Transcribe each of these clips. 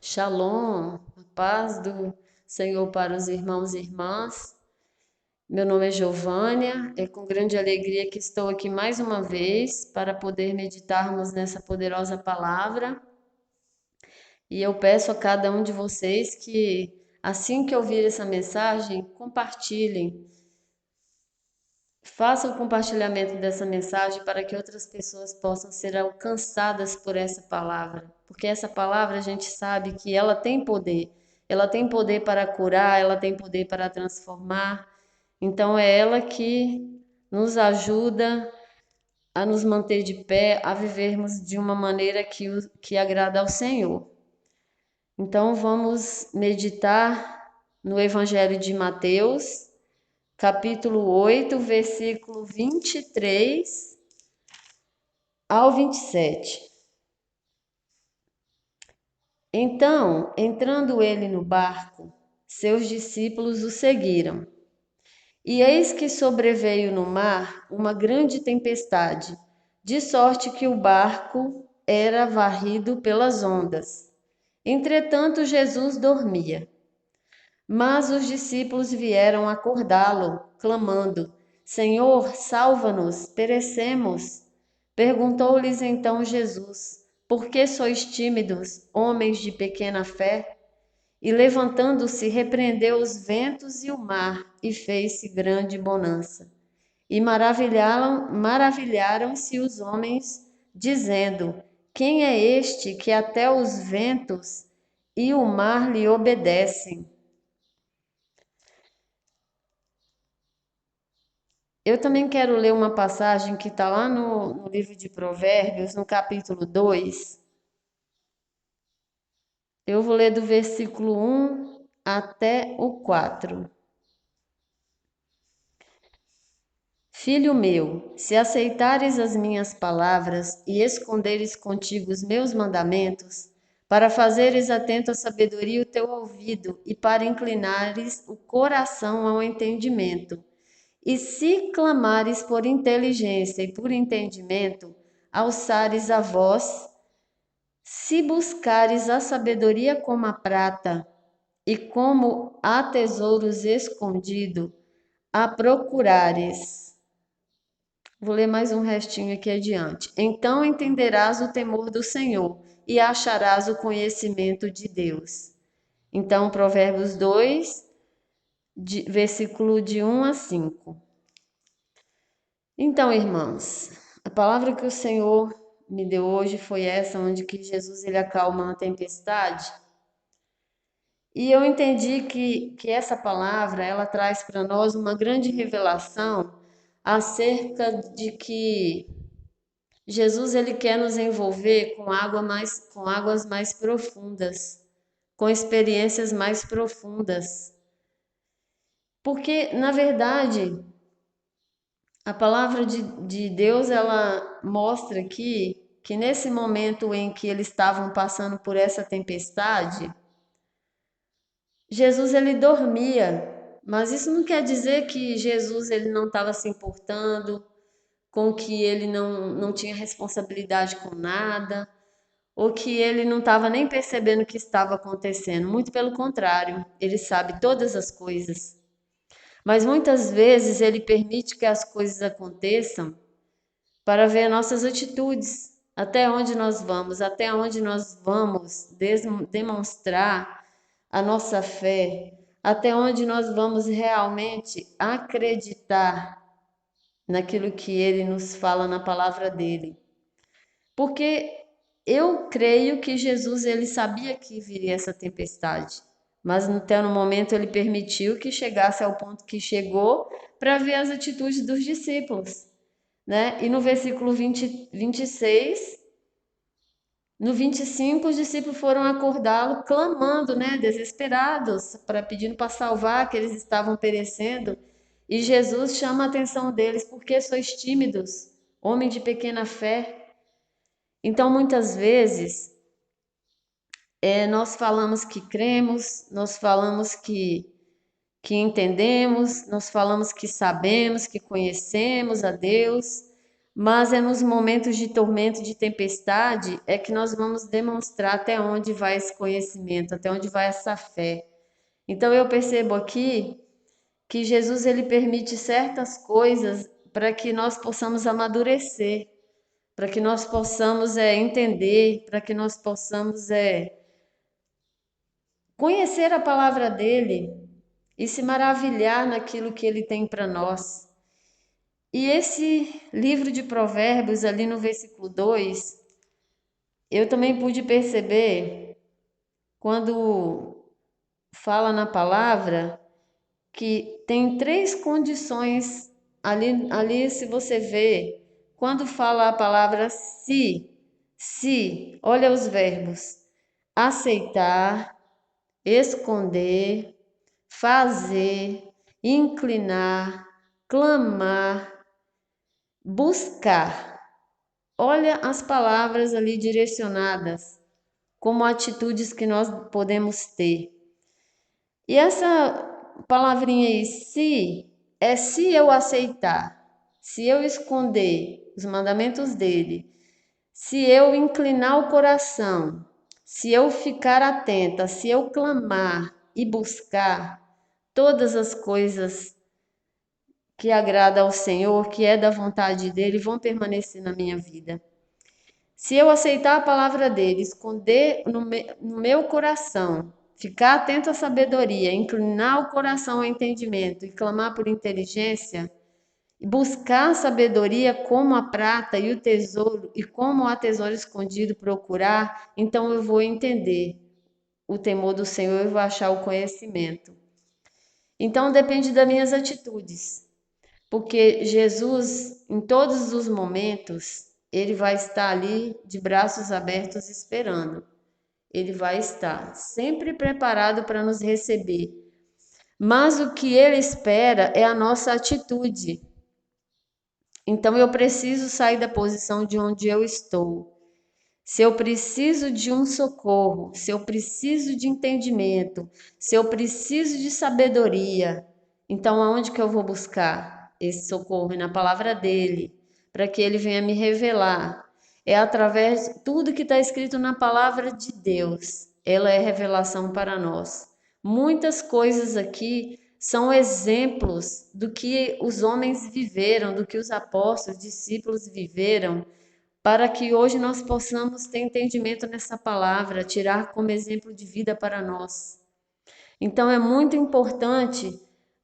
Shalom, a paz do Senhor para os irmãos e irmãs. Meu nome é Giovânia, é com grande alegria que estou aqui mais uma vez para poder meditarmos nessa poderosa palavra. E eu peço a cada um de vocês que, assim que ouvir essa mensagem, compartilhem. Faça o compartilhamento dessa mensagem para que outras pessoas possam ser alcançadas por essa palavra, porque essa palavra a gente sabe que ela tem poder para curar, ela tem poder para transformar, então é ela que nos ajuda a nos manter de pé, a vivermos de uma maneira que agrada ao Senhor. Então vamos meditar no Evangelho de Mateus, capítulo 8, versículo 23 ao 27. Então, entrando ele no barco, seus discípulos o seguiram. E eis que sobreveio no mar uma grande tempestade, de sorte que o barco era varrido pelas ondas. Entretanto, Jesus dormia. Mas os discípulos vieram acordá-lo, clamando: Senhor, salva-nos, perecemos. Perguntou-lhes então Jesus: Por que sois tímidos, homens de pequena fé? E levantando-se, repreendeu os ventos e o mar, e fez-se grande bonança. E maravilharam-se os homens, dizendo: Quem é este que até os ventos e o mar lhe obedecem? Eu também quero ler uma passagem que está lá no livro de Provérbios, no capítulo 2. Eu vou ler do versículo 1 até o 4. Filho meu, se aceitares as minhas palavras e esconderes contigo os meus mandamentos, para fazeres atento à sabedoria o teu ouvido e para inclinares o coração ao entendimento, e se clamares por inteligência e por entendimento, alçares a voz, se buscares a sabedoria como a prata e como a tesouros escondido, a procurares. Vou ler mais um restinho aqui adiante. Então entenderás o temor do Senhor e acharás o conhecimento de Deus. Então, Provérbios 2, versículo de 1 a 5. Então, irmãos, a palavra que o Senhor me deu hoje foi essa, onde que Jesus ele acalma a tempestade. E eu entendi que essa palavra, ela traz para nós uma grande revelação acerca de que Jesus ele quer nos envolver com águas mais profundas, com experiências mais profundas. Porque, na verdade, a palavra de Deus, ela mostra aqui que nesse momento em que eles estavam passando por essa tempestade, Jesus ele dormia, mas isso não quer dizer que Jesus ele não estava se importando, com que ele não tinha responsabilidade com nada, ou que ele não estava nem percebendo o que estava acontecendo. Muito pelo contrário, ele sabe todas as coisas. Mas muitas vezes ele permite que as coisas aconteçam para ver nossas atitudes, até onde nós vamos demonstrar a nossa fé, até onde nós vamos realmente acreditar naquilo que ele nos fala na palavra dele. Porque eu creio que Jesus ele sabia que viria essa tempestade, mas até no momento ele permitiu que chegasse ao ponto que chegou para ver as atitudes dos discípulos, né? E no versículo 26, no 25, os discípulos foram acordá-lo clamando, né, desesperados, pedindo para salvar, que eles estavam perecendo. E Jesus chama a atenção deles: porque sois tímidos, homem de pequena fé? Então, muitas vezes, nós falamos que cremos, nós falamos que entendemos, nós falamos que sabemos, que conhecemos a Deus, mas é nos momentos de tormento, de tempestade, é que nós vamos demonstrar até onde vai esse conhecimento, até onde vai essa fé. Então eu percebo aqui que Jesus ele permite certas coisas para que nós possamos amadurecer, para que nós possamos entender, para que nós possamos conhecer a palavra dele e se maravilhar naquilo que ele tem para nós. E esse livro de Provérbios, ali no versículo 2, eu também pude perceber, quando fala na palavra, que tem três condições ali se você vê, quando fala a palavra se, olha os verbos: aceitar, esconder, fazer, inclinar, clamar, buscar. Olha as palavras ali direcionadas como atitudes que nós podemos ter. E essa palavrinha aí, se eu aceitar, se eu esconder os mandamentos dele, se eu inclinar o coração, se eu ficar atenta, se eu clamar e buscar todas as coisas que agradam ao Senhor, que é da vontade dele, vão permanecer na minha vida. Se eu aceitar a palavra dele, esconder no meu coração, ficar atento à sabedoria, inclinar o coração ao entendimento e clamar por inteligência, e buscar a sabedoria como a prata e o tesouro, e como há tesouro escondido procurar, então eu vou entender o temor do Senhor e vou achar o conhecimento. Então depende das minhas atitudes, porque Jesus, em todos os momentos, ele vai estar ali de braços abertos esperando. Ele vai estar sempre preparado para nos receber. Mas o que ele espera é a nossa atitude. Então eu preciso sair da posição de onde eu estou. Se eu preciso de um socorro, se eu preciso de entendimento, se eu preciso de sabedoria, então aonde que eu vou buscar esse socorro? Na palavra dele, para que ele venha me revelar. É através de tudo que está escrito na palavra de Deus. Ela é revelação para nós. Muitas coisas aqui são exemplos do que os homens viveram, do que os apóstolos, discípulos viveram, para que hoje nós possamos ter entendimento nessa palavra, tirar como exemplo de vida para nós. Então é muito importante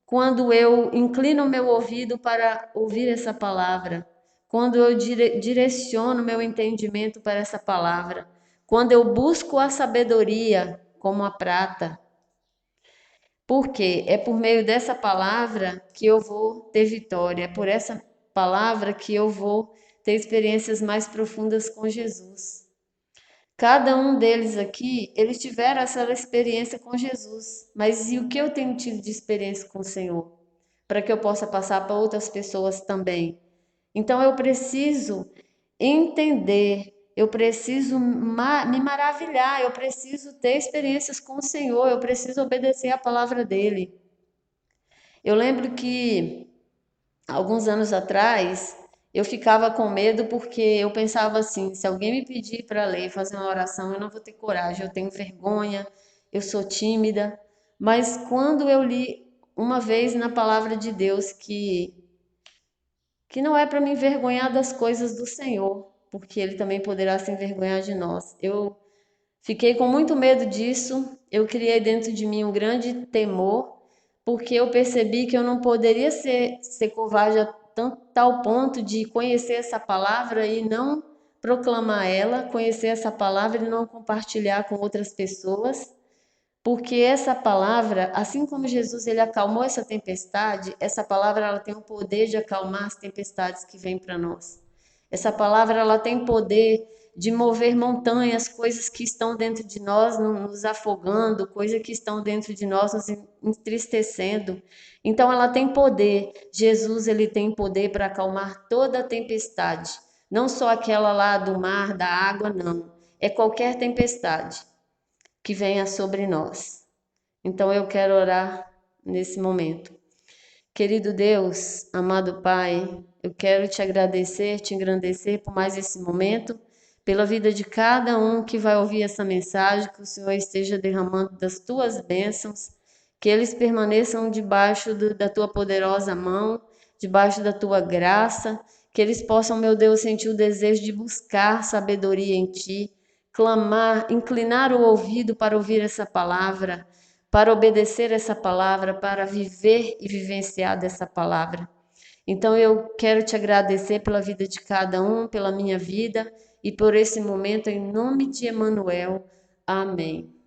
quando eu inclino o meu ouvido para ouvir essa palavra, quando eu direciono meu entendimento para essa palavra, quando eu busco a sabedoria como a prata, porque é por meio dessa palavra que eu vou ter vitória, é por essa palavra que eu vou ter experiências mais profundas com Jesus. Cada um deles aqui, eles tiveram essa experiência com Jesus, mas e o que eu tenho tido de experiência com o Senhor? Para que eu possa passar para outras pessoas também. Então eu preciso entender, eu preciso me maravilhar, eu preciso ter experiências com o Senhor, eu preciso obedecer a palavra dele. Eu lembro que alguns anos atrás eu ficava com medo porque eu pensava assim: se alguém me pedir para ler, fazer uma oração, eu não vou ter coragem, eu tenho vergonha, eu sou tímida. Mas quando eu li uma vez na palavra de Deus que não é para me envergonhar das coisas do Senhor, porque Ele também poderá se envergonhar de nós. Eu fiquei com muito medo disso, eu criei dentro de mim um grande temor, porque eu percebi que eu não poderia ser covarde a tal ponto de conhecer essa palavra e não proclamar ela, conhecer essa palavra e não compartilhar com outras pessoas. Porque essa palavra, assim como Jesus ele acalmou essa tempestade, essa palavra ela tem o poder de acalmar as tempestades que vêm para nós. Essa palavra ela tem poder de mover montanhas, coisas que estão dentro de nós nos afogando, coisas que estão dentro de nós nos entristecendo. Então ela tem poder. Jesus ele tem poder para acalmar toda a tempestade, não só aquela lá do mar, da água, não. É qualquer tempestade que venha sobre nós. Então eu quero orar nesse momento. Querido Deus, amado Pai, Eu quero te agradecer, te engrandecer por mais esse momento, pela vida de cada um que vai ouvir essa mensagem, que o Senhor esteja derramando das tuas bênçãos, que eles permaneçam debaixo da tua poderosa mão, debaixo da tua graça, que eles possam, meu Deus, sentir o desejo de buscar sabedoria em ti, clamar, inclinar o ouvido para ouvir essa palavra, para obedecer essa palavra, para viver e vivenciar dessa palavra. Então eu quero te agradecer pela vida de cada um, pela minha vida e por esse momento, em nome de Emanuel. Amém.